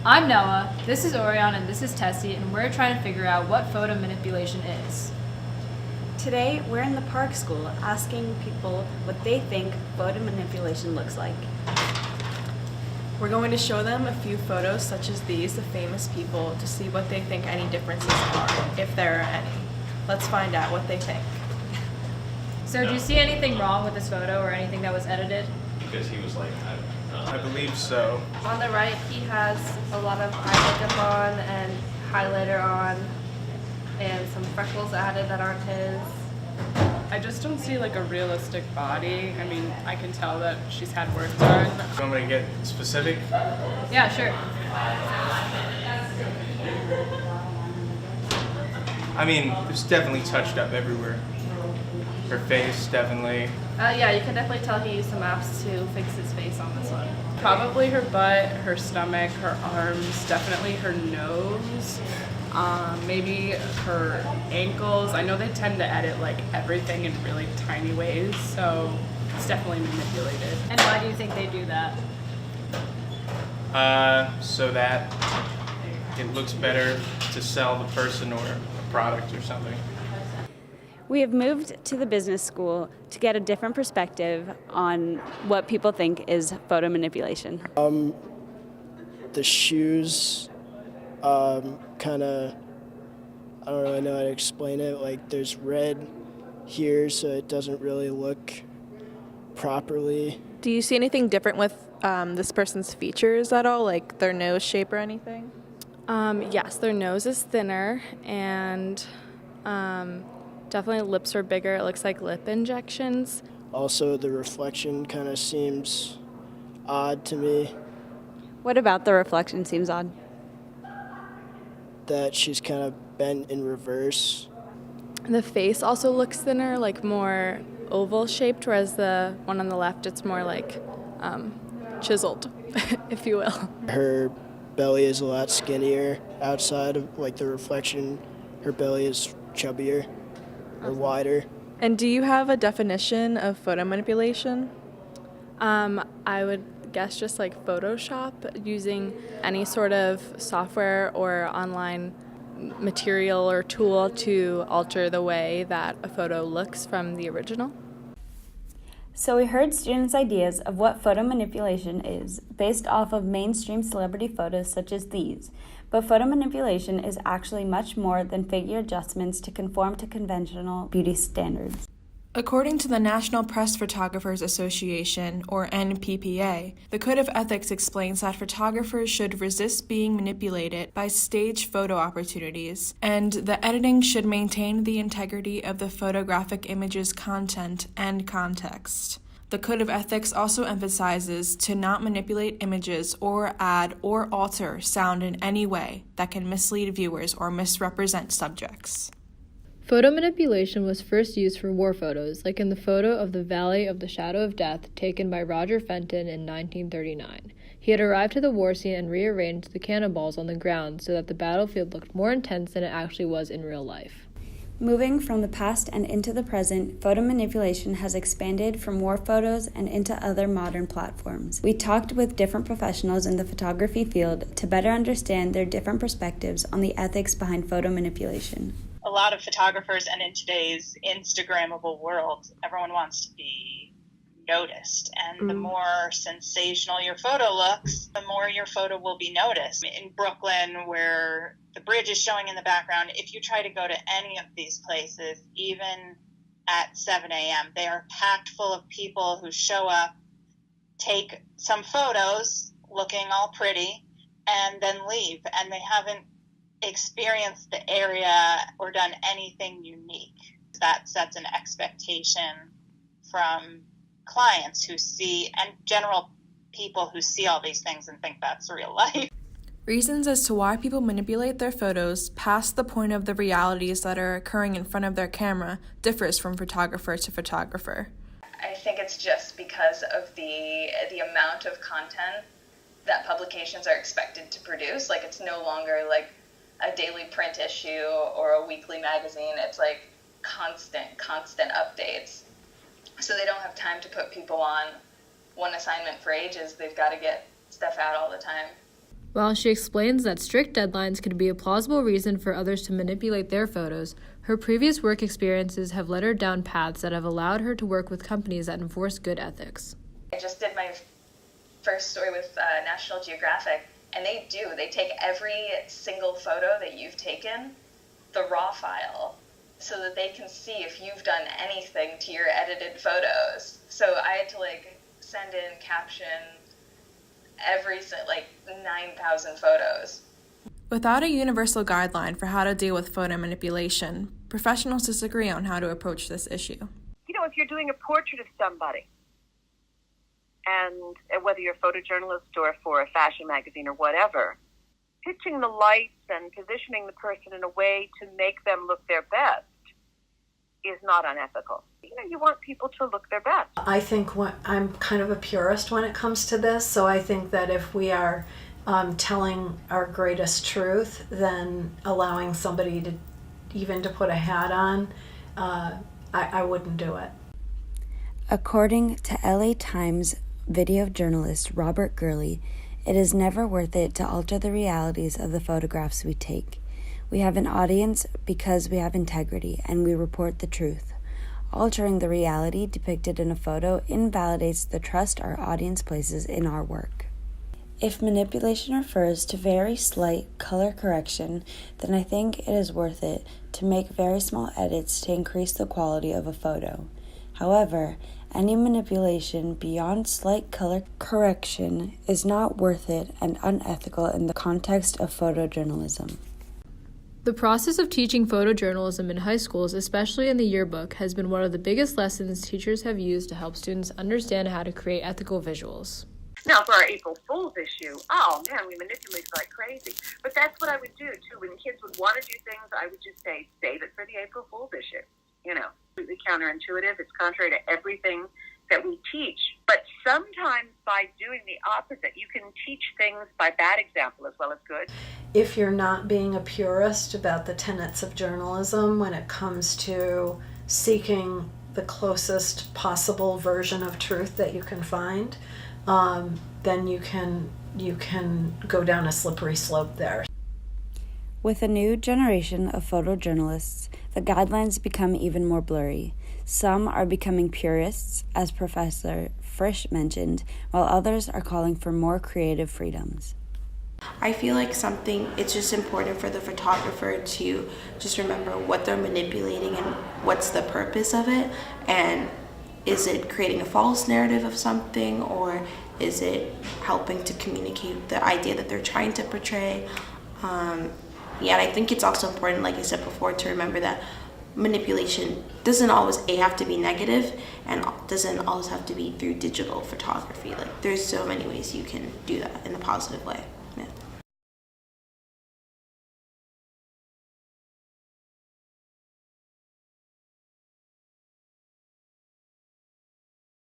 I'm Noah, this is Orion, and this is Tessie, and we're trying to figure out what photo manipulation is. Today, we're in the Park School asking people what they think photo manipulation looks like. We're going to show them a few photos such as these of famous people to see what they think any differences are, if there are any. Let's find out what they think. So do you see anything wrong with this photo or anything that was edited? Because he was like, I believe so. On the right, he has a lot of eye makeup on and highlighter on and some freckles added that aren't his. I just don't see like a realistic body. I mean, I can tell that she's had work done. You want me to get specific? Yeah, sure. I mean, it's definitely touched up everywhere. Her face, definitely. Yeah, you can definitely tell he used some apps to fix his face on this one. Probably her butt, her stomach, her arms, definitely her nose, maybe her ankles. I know they tend to edit like everything in really tiny ways, so it's definitely manipulated. And why do you think they do that? So that it looks better to sell the person or a product or something. We have moved to the business school to get a different perspective on what people think is photo manipulation. The shoes, kind of, I don't really know how to explain it. Like there's red here, so it doesn't really look properly. Do you see anything different with this person's features at all, like their nose shape or anything? Yes, their nose is thinner and definitely lips are bigger. It looks like lip injections. Also, the reflection kind of seems odd to me, What about the reflection seems odd? that she's kind of bent in reverse. The face also looks thinner, like more oval shaped, whereas the one on the left, it's more like chiseled, if you will. Her belly is a lot skinnier outside of like the reflection. Her belly is chubbier or wider. And do you have a definition of photo manipulation? I would guess just like Photoshop, using any sort of software or online material or tool to alter the way that a photo looks from the original. So we heard students' ideas of what photo manipulation is based off of mainstream celebrity photos such as these. But photo manipulation is actually much more than figure adjustments to conform to conventional beauty standards. According to the National Press Photographers Association, or NPPA, the Code of Ethics explains that photographers should resist being manipulated by staged photo opportunities, and the editing should maintain the integrity of the photographic image's content and context. The Code of Ethics also emphasizes to not manipulate images or add or alter sound in any way that can mislead viewers or misrepresent subjects. Photo manipulation was first used for war photos, like in the photo of the Valley of the Shadow of Death taken by Roger Fenton in 1939. He had arrived to the war scene and rearranged the cannonballs on the ground so that the battlefield looked more intense than it actually was in real life. Moving from the past and into the present, photo manipulation has expanded from war photos and into other modern platforms. We talked with different professionals in the photography field to better understand their different perspectives on the ethics behind photo manipulation. A lot of photographers, and in today's Instagrammable world, everyone wants to be noticed. And the more sensational your photo looks, the more your photo will be noticed. In Brooklyn, where the bridge is showing in the background, if you try to go to any of these places, even at 7 a.m., they are packed full of people who show up, take some photos looking all pretty, and then leave. And they haven't experienced the area or done anything unique. That sets an expectation from clients who see, and general people who see all these things and think that's real life. Reasons as to why people manipulate their photos past the point of the realities that are occurring in front of their camera differs from photographer to photographer. I think it's just because of the amount of content that publications are expected to produce. Like, it's no longer like a daily print issue or a weekly magazine. It's like constant updates. So they don't have time to put people on one assignment for ages. They've got to get stuff out all the time. While she explains that strict deadlines could be a plausible reason for others to manipulate their photos, her previous work experiences have led her down paths that have allowed her to work with companies that enforce good ethics. I just did my first story with National Geographic, and they take every single photo that you've taken, the raw file, so that they can see if you've done anything to your edited photos. So I had to send in caption every 9,000 photos. Without a universal guideline for how to deal with photo manipulation, professionals disagree on how to approach this issue. If you're doing a portrait of somebody, and whether you're a photojournalist or for a fashion magazine or whatever, pitching the lights and positioning the person in a way to make them look their best is not unethical. You want people to look their best. I think I'm kind of a purist when it comes to this, so I think that if we are telling our greatest truth, then allowing somebody to put a hat on, I wouldn't do it. According to LA Times video journalist Robert Gurley, it is never worth it to alter the realities of the photographs we take. We have an audience because we have integrity and we report the truth. Altering the reality depicted in a photo invalidates the trust our audience places in our work. If manipulation refers to very slight color correction, then I think it is worth it to make very small edits to increase the quality of a photo. However, any manipulation beyond slight color correction is not worth it and unethical in the context of photojournalism. The process of teaching photojournalism in high schools, especially in the yearbook, has been one of the biggest lessons teachers have used to help students understand how to create ethical visuals. Now, for our April Fool's issue, oh man, we manipulate like crazy. But that's what I would do too. When kids would want to do things, I would just say, save it for the April Fool's issue. Completely counterintuitive. It's contrary to everything that we teach. But sometimes by doing the opposite, you can teach things by bad example as well as good. If you're not being a purist about the tenets of journalism when it comes to seeking the closest possible version of truth that you can find, then you can go down a slippery slope there. With a new generation of photojournalists, the guidelines become even more blurry. Some are becoming purists, as Professor Frisch mentioned, while others are calling for more creative freedoms. I feel like it's just important for the photographer to just remember what they're manipulating and what's the purpose of it, and is it creating a false narrative of something, or is it helping to communicate the idea that they're trying to portray? And I think it's also important, like I said before, to remember that manipulation doesn't always have to be negative and doesn't always have to be through digital photography. There's so many ways you can do that in a positive way.